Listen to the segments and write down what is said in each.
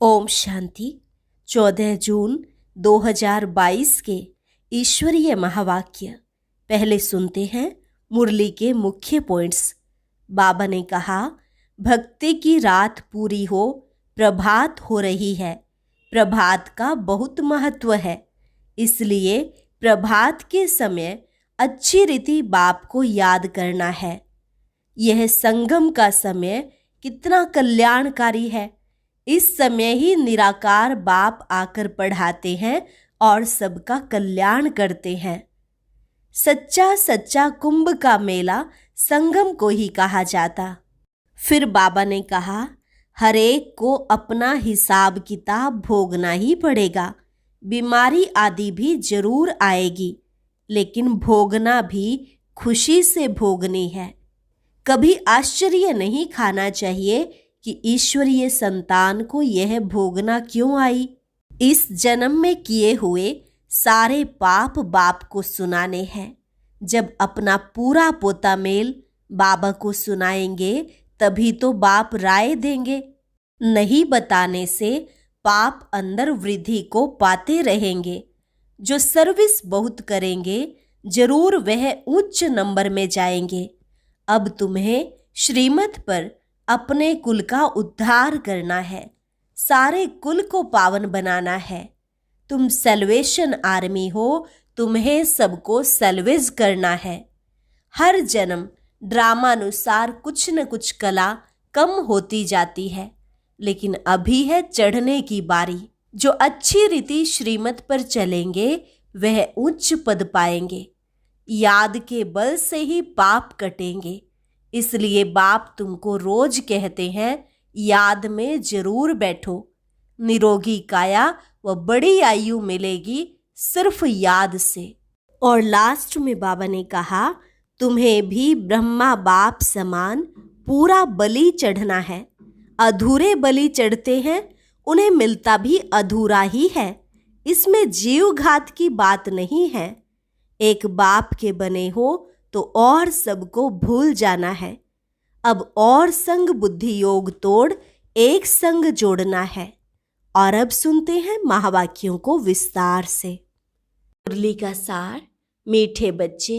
ओम शांति। 14 जून 2022 के ईश्वरीय महावाक्य पहले सुनते हैं मुरली के मुख्य पॉइंट्स। बाबा ने कहा, भक्ति की रात पूरी हो, प्रभात हो रही है। प्रभात का बहुत महत्व है, इसलिए प्रभात के समय अच्छी रीति बाप को याद करना है। यह संगम का समय कितना कल्याणकारी है। इस समय ही निराकार बाप आकर पढ़ाते हैं और सबका कल्याण करते हैं। सच्चा सच्चा कुंभ का मेला संगम को ही कहा जाता। फिर बाबा ने कहा, हर एक को अपना हिसाब किताब भोगना ही पड़ेगा। बीमारी आदि भी जरूर आएगी, लेकिन भोगना भी खुशी से भोगनी है। कभी आश्चर्य नहीं खाना चाहिए कि ईश्वरीय संतान को यह भोगना क्यों आई। इस जन्म में किए हुए सारे पाप बाप को सुनाने हैं। जब अपना पूरा पोता मेल बाबा को सुनाएंगे तभी तो बाप राय देंगे। नहीं बताने से पाप अंदर वृद्धि को पाते रहेंगे। जो सर्विस बहुत करेंगे जरूर वह उच्च नंबर में जाएंगे। अब तुम्हें श्रीमत पर अपने कुल का उद्धार करना है, सारे कुल को पावन बनाना है। तुम सल्वेशन आर्मी हो, तुम्हें सबको सल्वेज करना है। हर जन्म ड्रामानुसार कुछ न कुछ कला कम होती जाती है, लेकिन अभी है चढ़ने की बारी। जो अच्छी रीति श्रीमत पर चलेंगे वह उच्च पद पाएंगे। याद के बल से ही पाप कटेंगे। इसलिए बाप तुमको रोज कहते हैं, याद में जरूर बैठो। निरोगी काया व बड़ी आयु मिलेगी सिर्फ याद से। और लास्ट में बाबा ने कहा, तुम्हें भी ब्रह्मा बाप समान पूरा बलि चढ़ना है। अधूरे बलि चढ़ते हैं, उन्हें मिलता भी अधूरा ही है। इसमें जीव घात की बात नहीं है। एक बाप के बने हो तो और सबको भूल जाना है। अब और संग बुद्धि योग तोड़ एक संग जोड़ना है। और अब सुनते हैं महावाक्यों को विस्तार से। मुरली का सार। मीठे बच्चे,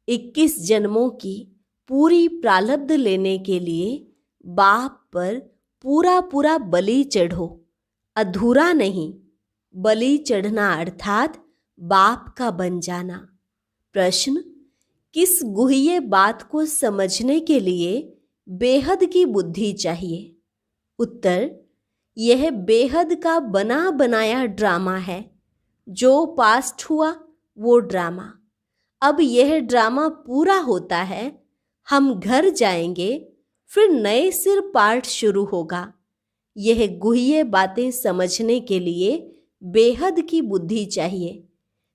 21 जन्मों की पूरी प्रारब्ध लेने के लिए बाप पर पूरा पूरा बलि चढ़ो, अधूरा नहीं। बलि चढ़ना अर्थात बाप का बन जाना। प्रश्न, किस गुह्य बात को समझने के लिए बेहद की बुद्धि चाहिए? उत्तर, यह बेहद का बना बनाया ड्रामा है। जो पास्ट हुआ वो ड्रामा। अब यह ड्रामा पूरा होता है, हम घर जाएंगे, फिर नए सिर पार्ट शुरू होगा। यह गुह्य बातें समझने के लिए बेहद की बुद्धि चाहिए।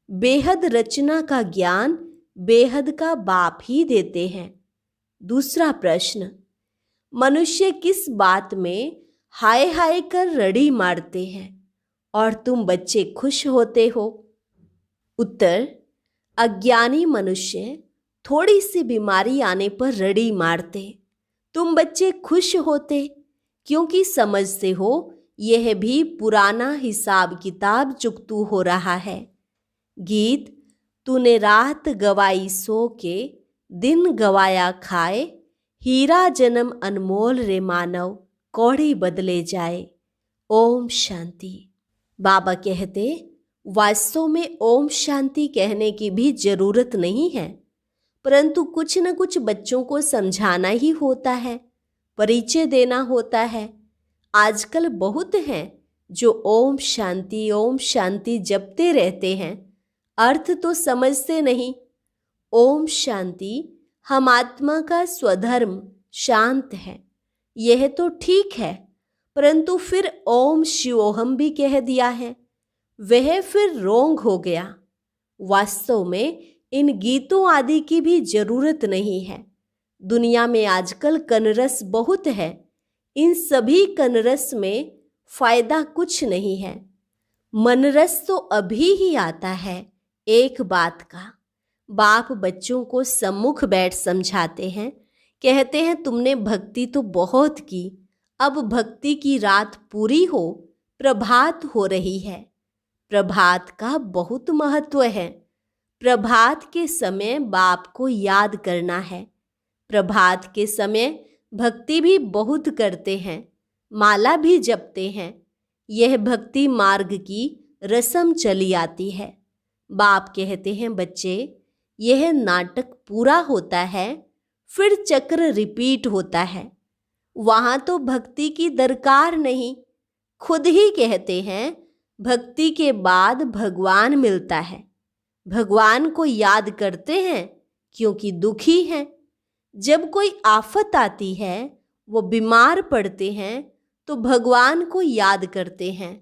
बेहद रचना का ज्ञान बेहद का बाप ही देते हैं। दूसरा प्रश्न, मनुष्य किस बात में हाय हाय कर रड़ी मारते हैं और तुम बच्चे खुश होते हो? उत्तर, अज्ञानी मनुष्य थोड़ी सी बीमारी आने पर रड़ी मारते, तुम बच्चे खुश होते क्योंकि समझते हो यह भी पुराना हिसाब किताब चुकतू हो रहा है। गीत, तूने रात गवाई सो के, दिन गवाया खाए, हीरा जन्म अनमोल रे मानव, कौड़ी बदले जाए। ओम शांति। बाबा कहते, वास्तव में ओम शांति कहने की भी जरूरत नहीं है, परंतु कुछ न कुछ बच्चों को समझाना ही होता है, परिचय देना होता है। आजकल बहुत हैं जो ओम शांति जपते रहते हैं, अर्थ तो समझते नहीं। ओम शांति हम आत्मा का स्वधर्म शांत है, यह तो ठीक है, परंतु फिर ओम शिवोहम भी कह दिया है, वह फिर रोंग हो गया। वास्तव में इन गीतों आदि की भी जरूरत नहीं है। दुनिया में आजकल कनरस बहुत है, इन सभी कनरस में फायदा कुछ नहीं है। मनरस तो अभी ही आता है। एक बात का बाप बच्चों को सम्मुख बैठ समझाते हैं, कहते हैं तुमने भक्ति तो बहुत की, अब भक्ति की रात पूरी हो प्रभात हो रही है। प्रभात का बहुत महत्व है। प्रभात के समय बाप को याद करना है। प्रभात के समय भक्ति भी बहुत करते हैं, माला भी जपते हैं। यह भक्ति मार्ग की रस्म चली आती है। बाप कहते हैं, बच्चे, यह नाटक पूरा होता है, फिर चक्र रिपीट होता है। वहां तो भक्ति की दरकार नहीं। खुद ही कहते हैं, भक्ति के बाद भगवान मिलता है। भगवान को याद करते हैं क्योंकि दुखी हैं। जब कोई आफत आती है, वो बीमार पड़ते हैं, तो भगवान को याद करते हैं।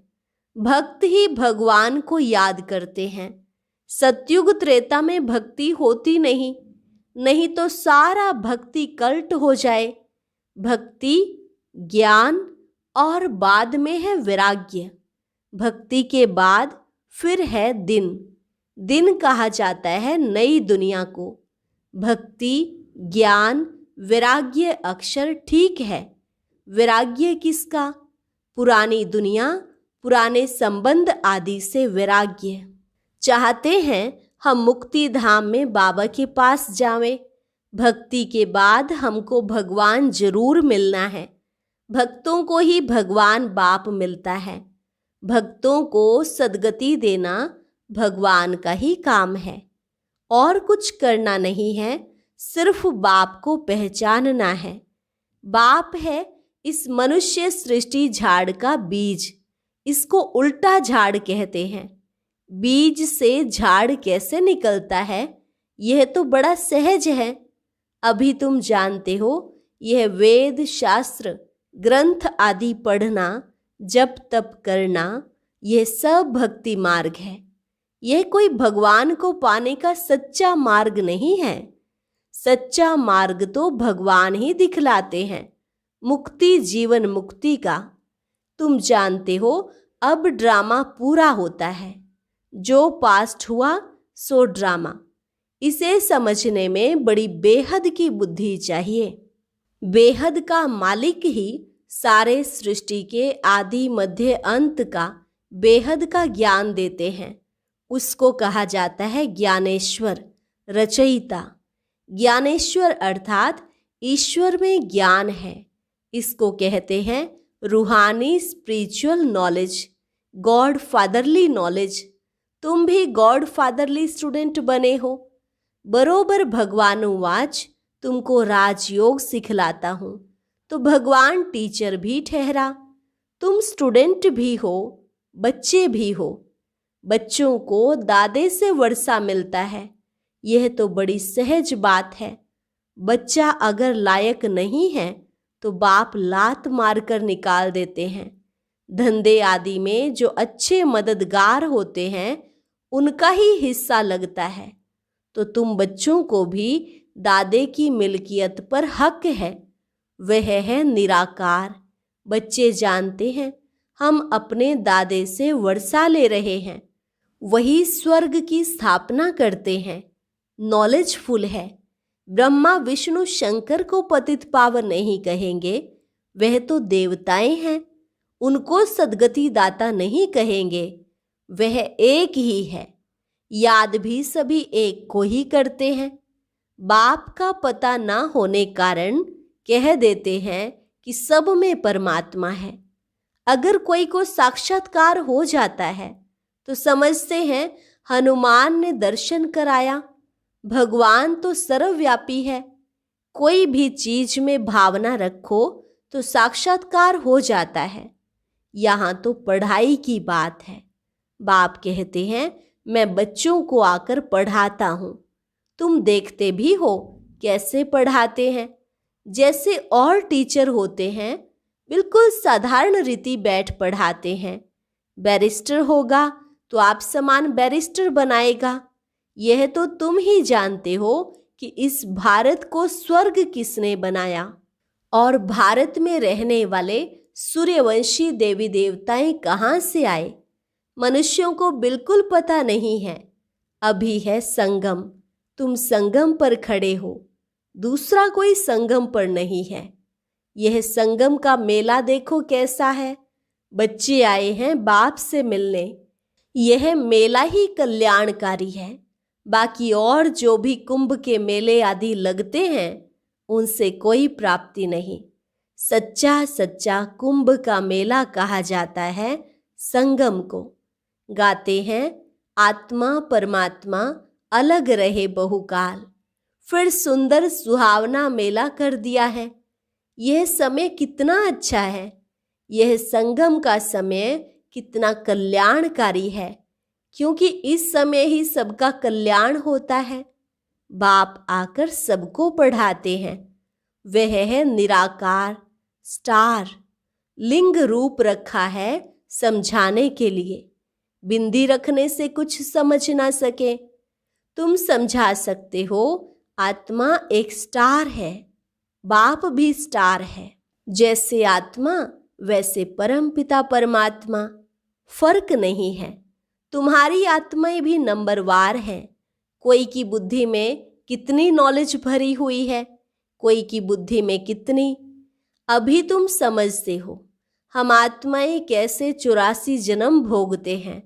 भक्त ही भगवान को याद करते हैं। सतयुग त्रेता में भक्ति होती नहीं, नहीं तो सारा भक्ति कल्ट हो जाए। भक्ति, ज्ञान और बाद में है वैराग्य। भक्ति के बाद फिर है दिन। दिन कहा जाता है नई दुनिया को। भक्ति, ज्ञान, वैराग्य अक्षर ठीक है। वैराग्य किसका? पुरानी दुनिया, पुराने संबंध आदि से वैराग्य। चाहते हैं हम मुक्ति धाम में बाबा के पास जावें। भक्ति के बाद हमको भगवान जरूर मिलना है। भक्तों को ही भगवान बाप मिलता है। भक्तों को सद्गति देना भगवान का ही काम है। और कुछ करना नहीं है, सिर्फ बाप को पहचानना है। बाप है इस मनुष्य सृष्टि झाड़ का बीज। इसको उल्टा झाड़ कहते हैं। बीज से झाड़ कैसे निकलता है, यह तो बड़ा सहज है। अभी तुम जानते हो, यह वेद शास्त्र ग्रंथ आदि पढ़ना, जप तप करना, यह सब भक्ति मार्ग है। यह कोई भगवान को पाने का सच्चा मार्ग नहीं है। सच्चा मार्ग तो भगवान ही दिखलाते हैं, मुक्ति, जीवन मुक्ति का। तुम जानते हो, अब ड्रामा पूरा होता है। जो पास्ट हुआ सो ड्रामा। इसे समझने में बड़ी बेहद की बुद्धि चाहिए। बेहद का मालिक ही सारे सृष्टि के आदि मध्य अंत का बेहद का ज्ञान देते हैं। उसको कहा जाता है ज्ञानेश्वर, रचयिता। ज्ञानेश्वर अर्थात ईश्वर में ज्ञान है। इसको कहते हैं रूहानी spiritual knowledge, God fatherly knowledge. तुम भी गॉड फादरली स्टूडेंट बने हो। बरोबर भगवानुवाच तुमको राजयोग सिखलाता हूँ, तो भगवान टीचर भी ठहरा। तुम स्टूडेंट भी हो, बच्चे भी हो। बच्चों को दादे से वर्षा मिलता है, यह तो बड़ी सहज बात है। बच्चा अगर लायक नहीं है तो बाप लात मारकर निकाल देते हैं। धंधे आदि में जो अच्छे मददगार होते हैं, उनका ही हिस्सा लगता है। तो तुम बच्चों को भी दादे की मिल्कियत पर हक है। वह है निराकार। बच्चे जानते हैं हम अपने दादे से वर्षा ले रहे हैं, वही स्वर्ग की स्थापना करते हैं। नॉलेजफुल है। ब्रह्मा विष्णु शंकर को पतित पावन नहीं कहेंगे, वह तो देवताएं हैं। उनको सद्गति दाता नहीं कहेंगे, वह एक ही है। याद भी सभी एक को ही करते हैं। बाप का पता ना होने कारण कह देते हैं कि सब में परमात्मा है। अगर कोई को साक्षात्कार हो जाता है तो समझते हैं हनुमान ने दर्शन कराया। भगवान तो सर्वव्यापी है। कोई भी चीज में भावना रखो तो साक्षात्कार हो जाता है। यहाँ तो पढ़ाई की बात है। बाप कहते हैं मैं बच्चों को आकर पढ़ाता हूँ। तुम देखते भी हो कैसे पढ़ाते हैं। जैसे और टीचर होते हैं, बिल्कुल साधारण रीति बैठ पढ़ाते हैं। बैरिस्टर होगा तो आप समान बैरिस्टर बनाएगा। यह तो तुम ही जानते हो कि इस भारत को स्वर्ग किसने बनाया, और भारत में रहने वाले सूर्यवंशी देवी देवताएं कहाँ से आए, मनुष्यों को बिल्कुल पता नहीं है। अभी है संगम, तुम संगम पर खड़े हो, दूसरा कोई संगम पर नहीं है। यह संगम का मेला देखो कैसा है। बच्चे आए हैं बाप से मिलने। यह मेला ही कल्याणकारी है। बाकी और जो भी कुंभ के मेले आदि लगते हैं उनसे कोई प्राप्ति नहीं। सच्चा सच्चा कुंभ का मेला कहा जाता है संगम को। गाते हैं आत्मा परमात्मा अलग रहे बहुकाल। फिर सुंदर सुहावना मेला कर दिया है। यह समय कितना अच्छा है। यह संगम का समय कितना कल्याणकारी है, क्योंकि इस समय ही सबका कल्याण होता है। बाप आकर सबको पढ़ाते हैं। वह है निराकार स्टार। लिंग रूप रखा है समझाने के लिए। बिंदी रखने से कुछ समझ ना सके। तुम समझा सकते हो आत्मा एक स्टार है, बाप भी स्टार है। जैसे आत्मा वैसे परमपिता परमात्मा। फर्क नहीं है। तुम्हारी आत्माएं भी नंबरवार हैं। कोई की बुद्धि में कितनी नॉलेज भरी हुई है, कोई की बुद्धि में कितनी। अभी तुम समझते हो हम आत्माएं कैसे 84 जन्म भोगते हैं।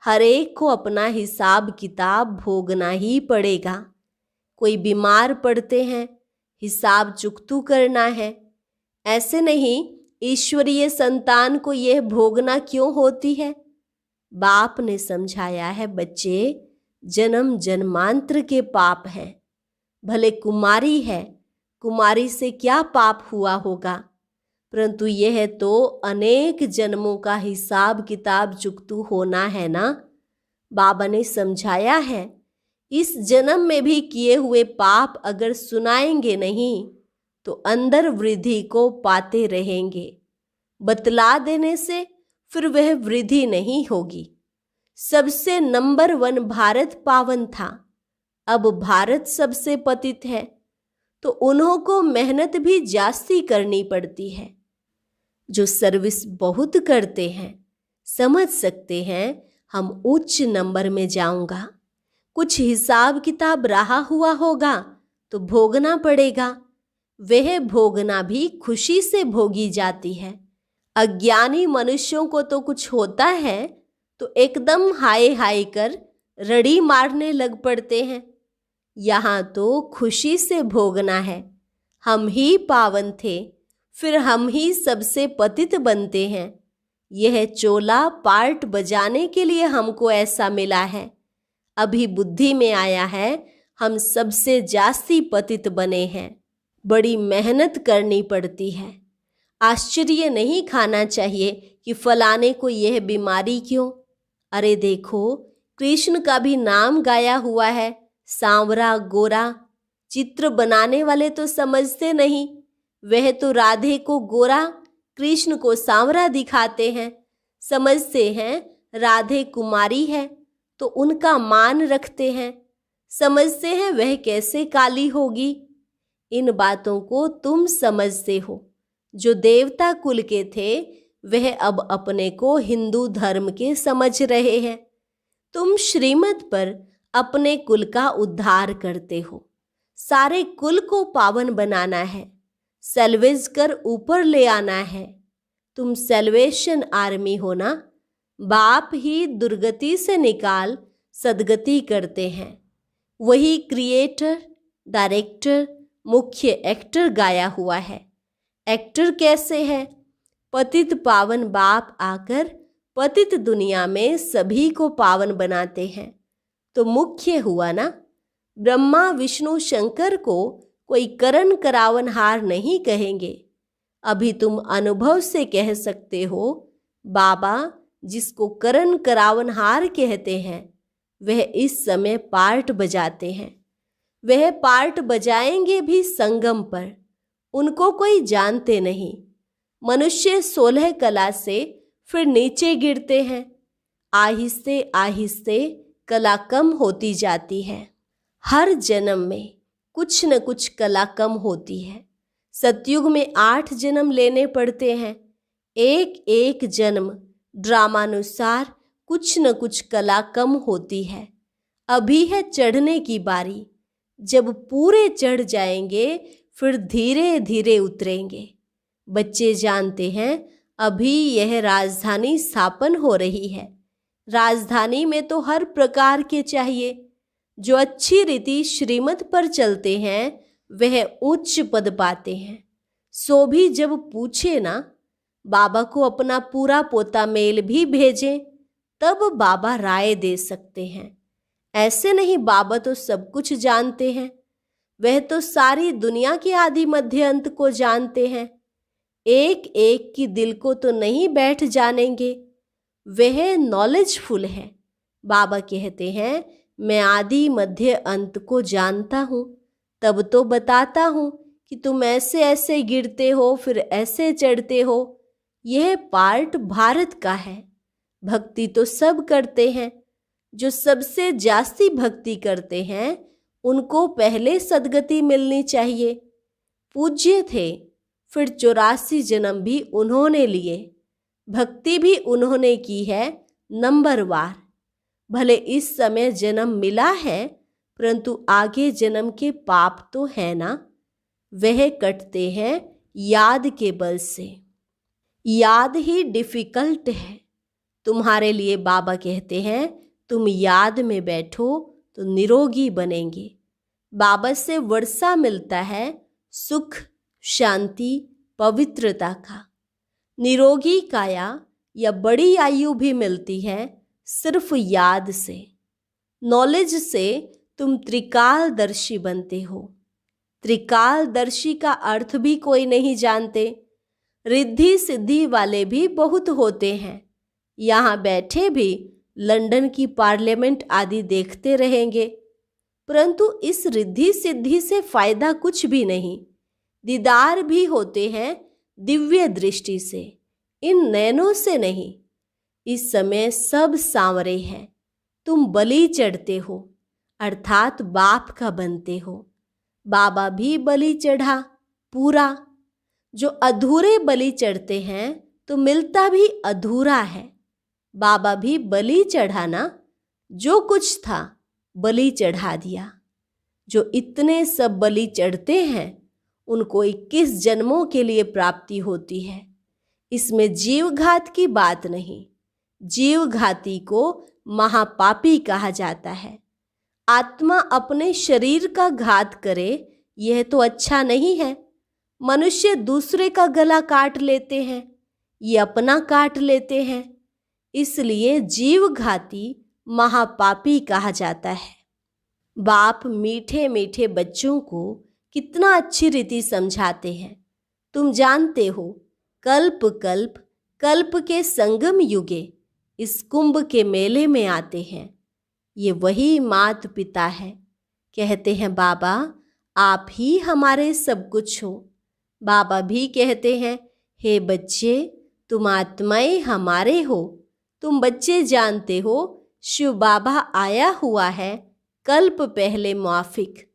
हर एक को अपना हिसाब किताब भोगना ही पड़ेगा। कोई बीमार पड़ते हैं, हिसाब चुकतू करना है। ऐसे नहीं ईश्वरीय संतान को यह भोगना क्यों होती है। बाप ने समझाया है बच्चे, जन्म जन्मांतर के पाप हैं। भले कुमारी है, कुमारी से क्या पाप हुआ होगा, परंतु यह तो अनेक जन्मों का हिसाब किताब चुकतू होना है ना। बाबा ने समझाया है इस जन्म में भी किए हुए पाप अगर सुनाएंगे नहीं तो अंदर वृद्धि को पाते रहेंगे। बतला देने से फिर वह वृद्धि नहीं होगी। सबसे नंबर 1 भारत पावन था, अब भारत सबसे पतित है, तो उन्हों को मेहनत भी जास्ती करनी पड़ती है। जो सर्विस बहुत करते हैं समझ सकते हैं हम उच्च नंबर में जाऊंगा। कुछ हिसाब किताब रहा हुआ होगा तो भोगना पड़ेगा। वह भोगना भी खुशी से भोगी जाती है। अज्ञानी मनुष्यों को तो कुछ होता है तो एकदम हाय हाय कर रड़ी मारने लग पड़ते हैं। यहाँ तो खुशी से भोगना है। हम ही पावन थे, फिर हम ही सबसे पतित बनते हैं। यह चोला पार्ट बजाने के लिए हमको ऐसा मिला है। अभी बुद्धि में आया है हम सबसे जास्ती पतित बने हैं। बड़ी मेहनत करनी पड़ती है। आश्चर्य नहीं खाना चाहिए कि फलाने को यह बीमारी क्यों। अरे देखो कृष्ण का भी नाम गाया हुआ है, सांवरा गोरा। चित्र बनाने वाले तो समझते नहीं, वह तो राधे को गोरा कृष्ण को सांवरा दिखाते हैं। समझते हैं राधे कुमारी है तो उनका मान रखते हैं। समझते हैं वह कैसे काली होगी। इन बातों को तुम समझते हो। जो देवता कुल के थे वह अब अपने को हिंदू धर्म के समझ रहे हैं। तुम श्रीमत पर अपने कुल का उद्धार करते हो। सारे कुल को पावन बनाना है, सैल्वेज कर ऊपर ले आना है। तुम सैल्वेशन आर्मी हो ना। बाप ही दुर्गति से निकाल सदगति करते हैं। वही क्रिएटर डायरेक्टर मुख्य एक्टर गाया हुआ है। एक्टर कैसे है? पतित पावन बाप आकर पतित दुनिया में सभी को पावन बनाते हैं तो मुख्य हुआ ना। ब्रह्मा विष्णु शंकर को कोई करण करावनहार नहीं कहेंगे। अभी तुम अनुभव से कह सकते हो बाबा जिसको करण करावनहार कहते हैं वह इस समय पार्ट बजाते हैं। वह पार्ट बजाएंगे भी संगम पर। उनको कोई जानते नहीं। मनुष्य 16 कला से फिर नीचे गिरते हैं। आहिस्ते आहिस्ते कला कम होती जाती है। हर जन्म में कुछ न कुछ कला कम होती है। सतयुग में 8 जन्म लेने पड़ते हैं। एक एक जन्म ड्रामानुसार कुछ न कुछ कला कम होती है। अभी है चढ़ने की बारी। जब पूरे चढ़ जाएंगे फिर धीरे धीरे उतरेंगे। बच्चे जानते हैं अभी यह राजधानी स्थापन हो रही है। राजधानी में तो हर प्रकार के चाहिए। जो अच्छी रीति श्रीमत पर चलते हैं वह उच्च पद पाते हैं। सो भी जब पूछे ना, बाबा को अपना पूरा पोता मेल भी भेजें, तब बाबा राय दे सकते हैं। ऐसे नहीं, बाबा तो सब कुछ जानते हैं। वह तो सारी दुनिया के आदि मध्य अंत को जानते हैं। एक एक की दिल को तो नहीं बैठ जानेंगे। वह नॉलेजफुल है। बाबा कहते हैं, मैं आदि मध्य अंत को जानता हूँ, तब तो बताता हूँ कि तुम ऐसे ऐसे गिरते हो, फिर ऐसे चढ़ते हो। यह पार्ट भारत का है। भक्ति तो सब करते हैं। जो सबसे जास्ती भक्ति करते हैं उनको पहले सद्गति मिलनी चाहिए। पूज्य थे, फिर 84 जन्म भी उन्होंने लिए। भक्ति भी उन्होंने की है नंबरवार। भले इस समय जन्म मिला है, परंतु आगे जन्म के पाप तो है ना, वह कटते हैं याद के बल से। याद ही डिफिकल्ट है। तुम्हारे लिए बाबा कहते हैं, तुम याद में बैठो तो निरोगी बनेंगे। बाबा से वर्षा मिलता है सुख, शांति, पवित्रता का। निरोगी काया या बड़ी आयु भी मिलती है सिर्फ याद से। नॉलेज से तुम त्रिकालदर्शी बनते हो। त्रिकालदर्शी का अर्थ भी कोई नहीं जानते। रिद्धि सिद्धि वाले भी बहुत होते हैं। यहाँ बैठे भी लंदन की पार्लियामेंट आदि देखते रहेंगे, परंतु इस रिद्धि सिद्धि से फायदा कुछ भी नहीं। दीदार भी होते हैं दिव्य दृष्टि से, इन नैनों से नहीं। इस समय सब सांवरे हैं। तुम बलि चढ़ते हो, अर्थात बाप का बनते हो। बाबा भी बलि चढ़ा पूरा। जो अधूरे बलि चढ़ते हैं तो मिलता भी अधूरा है। बाबा भी बलि चढ़ा ना, जो कुछ था बलि चढ़ा दिया। जो इतने सब बलि चढ़ते हैं उनको 21 जन्मों के लिए प्राप्ति होती है। इसमें जीवघात की बात नहीं। जीवघाती को महापापी कहा जाता है। आत्मा अपने शरीर का घात करे, यह तो अच्छा नहीं है। मनुष्य दूसरे का गला काट लेते हैं, ये अपना काट लेते हैं। इसलिए जीवघाती महापापी कहा जाता है। बाप मीठे मीठे बच्चों को कितना अच्छी रीति समझाते हैं। तुम जानते हो, कल्प कल्प कल्प के संगम युगे इस कुंभ के मेले में आते हैं। ये वही मात पिता है। कहते हैं, बाबा आप ही हमारे सब कुछ हो। बाबा भी कहते हैं, हे बच्चे तुम आत्माएं हमारे हो। तुम बच्चे जानते हो शिव बाबा आया हुआ है कल्प पहले मुआफिक।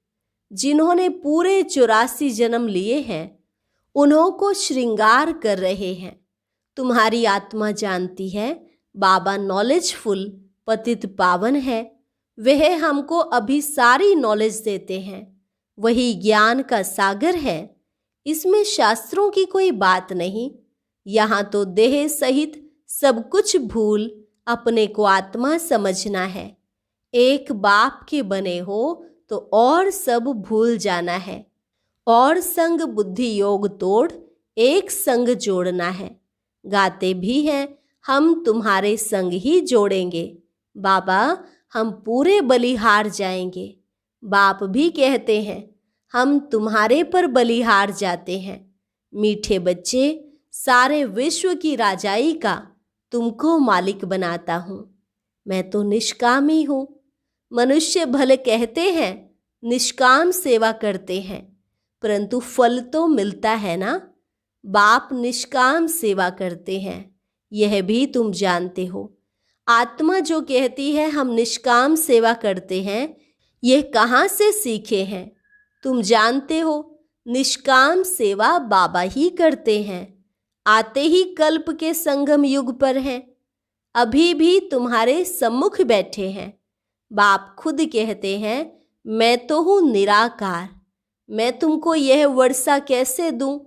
जिन्होंने पूरे 84 जन्म लिए हैं उन्हों को श्रृंगार कर रहे हैं। तुम्हारी आत्मा जानती है बाबा नॉलेजफुल पतित पावन है। वह हमको अभी सारी नॉलेज देते हैं। वही ज्ञान का सागर है। इसमें शास्त्रों की कोई बात नहीं। यहाँ तो देह सहित सब कुछ भूल अपने को आत्मा समझना है। एक बाप के बने हो तो और सब भूल जाना है। और संग बुद्धि योग तोड़ एक संग जोड़ना है। गाते भी हैं, हम तुम्हारे संग ही जोड़ेंगे। बाबा हम पूरे बलिहार जाएंगे। बाप भी कहते हैं, हम तुम्हारे पर बलिहार जाते हैं। मीठे बच्चे, सारे विश्व की राजाई का तुमको मालिक बनाता हूँ। मैं तो निष्कामी हूँ। मनुष्य भले कहते हैं निष्काम सेवा करते हैं, परंतु फल तो मिलता है ना। बाप निष्काम सेवा करते हैं, यह भी तुम जानते हो। आत्मा जो कहती है हम निष्काम सेवा करते हैं, यह कहाँ से सीखे हैं? तुम जानते हो निष्काम सेवा बाबा ही करते हैं। आते ही कल्प के संगम युग पर हैं। अभी भी तुम्हारे सम्मुख बैठे हैं। बाप खुद कहते हैं, मैं तो हूँ निराकार। मैं तुमको यह वर्षा कैसे दूं?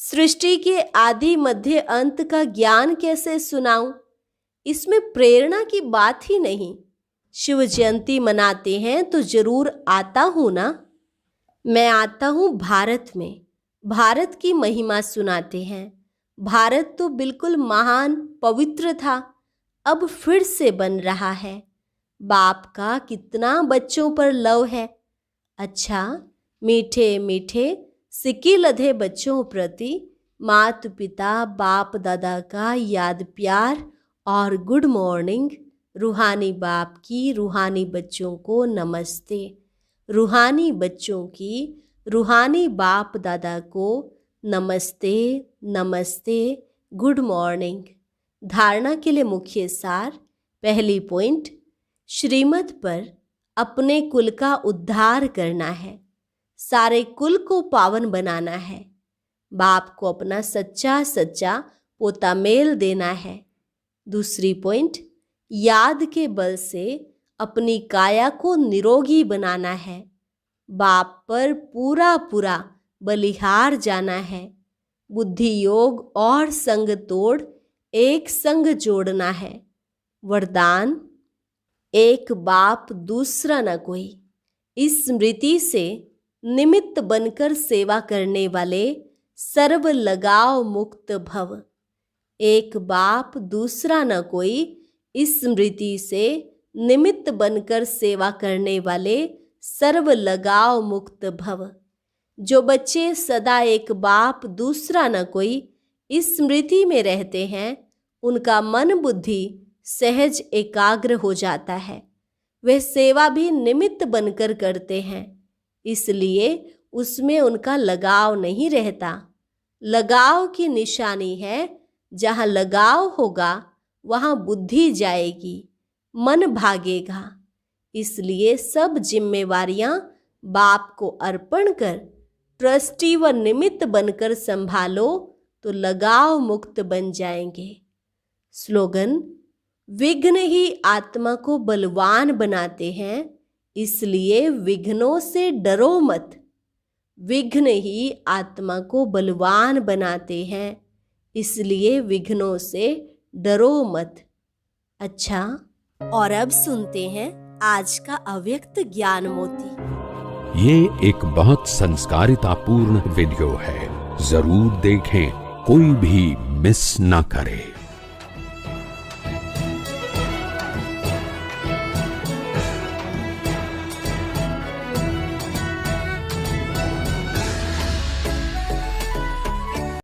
सृष्टि के आदि मध्य अंत का ज्ञान कैसे सुनाऊं? इसमें प्रेरणा की बात ही नहीं। शिव जयंती मनाते हैं तो जरूर आता हूं ना। मैं आता हूं भारत में, भारत की महिमा सुनाते हैं। भारत तो बिल्कुल महान पवित्र था, अब फिर से बन रहा है। बाप का कितना बच्चों पर लव है। अच्छा, मीठे मीठे सिक्की लधे बच्चों प्रति माता पिता बाप दादा का याद प्यार और गुड मॉर्निंग। रूहानी बाप की रूहानी बच्चों को नमस्ते। रूहानी बच्चों की रूहानी बाप दादा को नमस्ते नमस्ते, गुड मॉर्निंग। धारणा के लिए मुख्य सार। पहली पॉइंट, श्रीमत पर अपने कुल का उद्धार करना है, सारे कुल को पावन बनाना है। बाप को अपना सच्चा सच्चा पोता मेल देना है। दूसरी पॉइंट, याद के बल से अपनी काया को निरोगी बनाना है। बाप पर पूरा पूरा बलिहार जाना है। बुद्धि योग और संग तोड़ एक संग जोड़ना है। वरदान, एक बाप दूसरा न कोई। इस स्मृति से निमित्त बनकर सेवा करने वाले सर्व लगाव मुक्त भव। एक बाप दूसरा न कोई, इस स्मृति से निमित्त बनकर सेवा करने वाले सर्व लगाव मुक्त भव। जो बच्चे सदा एक बाप दूसरा न कोई इस स्मृति में रहते हैं, उनका मन बुद्धि सहज एकाग्र हो जाता है। वे सेवा भी निमित्त बनकर करते हैं, इसलिए उसमें उनका लगाव नहीं रहता। लगाव की निशानी है, जहाँ लगाव होगा वहाँ बुद्धि जाएगी, मन भागेगा। इसलिए सब जिम्मेवारियां बाप को अर्पण कर ट्रस्टी व निमित्त बनकर संभालो तो लगाव मुक्त बन जाएंगे। स्लोगन, विघ्न ही आत्मा को बलवान बनाते हैं, इसलिए विघ्नों से डरो मत। विघ्न ही आत्मा को बलवान बनाते हैं, इसलिए विघ्नों से डरो मत। अच्छा, और अब सुनते हैं आज का अव्यक्त ज्ञान मोती। ये एक बहुत संस्कारितापूर्ण वीडियो है, जरूर देखें, कोई भी मिस ना करे।